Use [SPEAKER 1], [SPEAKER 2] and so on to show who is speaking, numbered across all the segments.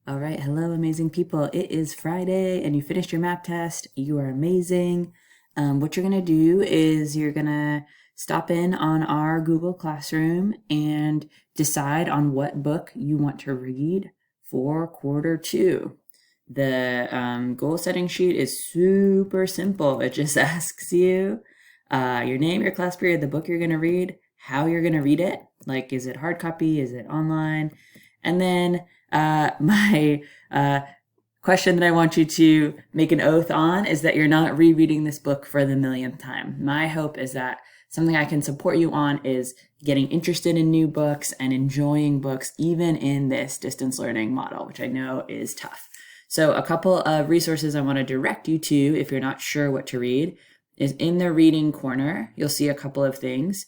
[SPEAKER 1] All right, hello, amazing people. It is Friday and you finished your map test. You are amazing. What you're going to do is you're going to stop in on our Google Classroom and decide on what book you want to read for quarter two. The goal setting sheet is super simple. It just asks you your name, your class period, the book you're going to read, how you're going to read it. Like, is it hard copy? Is it online? And then my question that I want you to make an oath on is that you're not rereading this book for the millionth time. My hope is that something I can support you on is getting interested in new books and enjoying books, even in this distance learning model, which I know is tough. So a couple of resources I want to direct you to if you're not sure what to read is in the reading corner. You'll see a couple of things.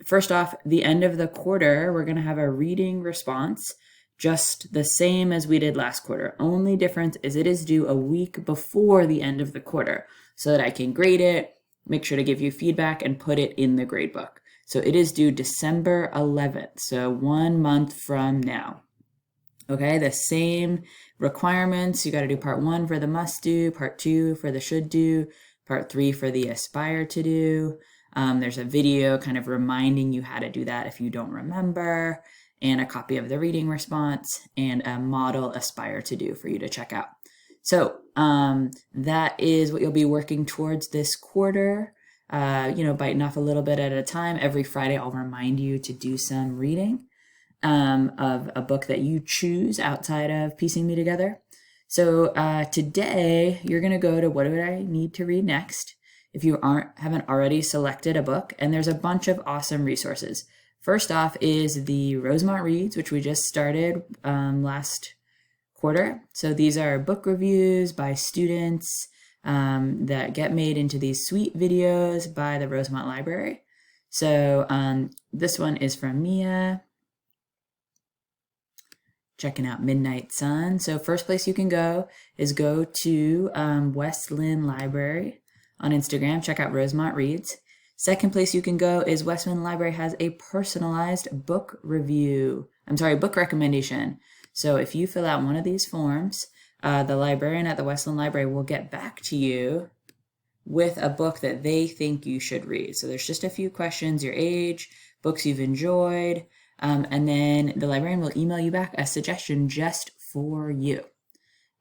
[SPEAKER 1] First off, the end of the quarter, we're going to have a reading response, just the same as we did last quarter. Only difference is it is due a week before the end of the quarter so that I can grade it, make sure to give you feedback, and put it in the grade book. So it is due December 11th, so 1 month from now. Okay, the same requirements. You got to do part 1 for the must do, part 2 for the should do, part 3 for the aspire to do. There's a video kind of reminding you how to do that if you don't remember, and a copy of the reading response, and a model aspire to do for you to check out. So that is what you'll be working towards this quarter. Biting off a little bit at a time. Every Friday, I'll remind you to do some reading of a book that you choose outside of piecing me together. So today, you're going to go to what do I need to read next if you haven't already selected a book, and there's a bunch of awesome resources. First off is the Rosemont Reads, which we just started last quarter. So these are book reviews by students that get made into these sweet videos by the Rosemont Library. So this one is from Mia, checking out Midnight Sun. So first place you can go is go to West Lynn Library on Instagram. Check out Rosemont Reads. Second place you can go is Westland Library has a personalized book recommendation. So if you fill out one of these forms, the librarian at the Westland Library will get back to you with a book that they think you should read. So there's just a few questions: your age, books you've enjoyed, and then the librarian will email you back a suggestion just for you.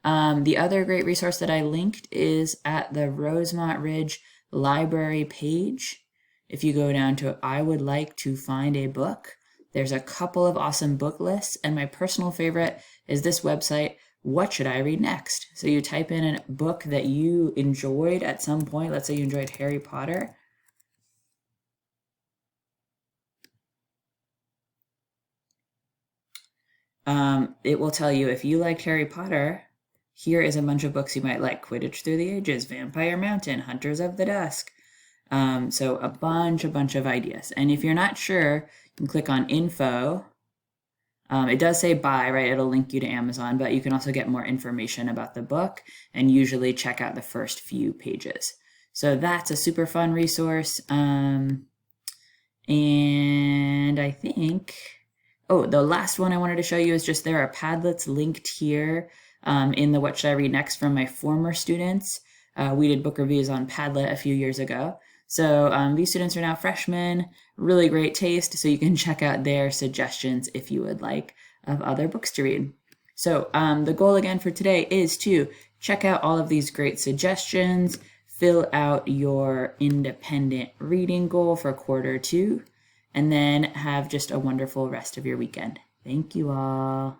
[SPEAKER 1] The other great resource that I linked is at the Rosemont Ridge Library page. If you go down to I would like to find a book, there's a couple of awesome book lists, and my personal favorite is this website, What Should I Read Next? So you type in a book that you enjoyed at some point. Let's say you enjoyed Harry Potter. It will tell you, if you liked Harry Potter, here is a bunch of books you might like: Quidditch Through the Ages, Vampire Mountain, Hunters of the Dusk. So a bunch of ideas. And if you're not sure, you can click on info. It does say buy, right? It'll link you to Amazon, but you can also get more information about the book and usually check out the first few pages. So that's a super fun resource. And I think, the last one I wanted to show you is just there are Padlets linked here in the What Should I Read Next from my former students. We did book reviews on Padlet a few years ago. So these students are now freshmen, really great taste, so you can check out their suggestions if you would like of other books to read. So the goal again for today is to check out all of these great suggestions, fill out your independent reading goal for quarter 2, and then have just a wonderful rest of your weekend. Thank you all.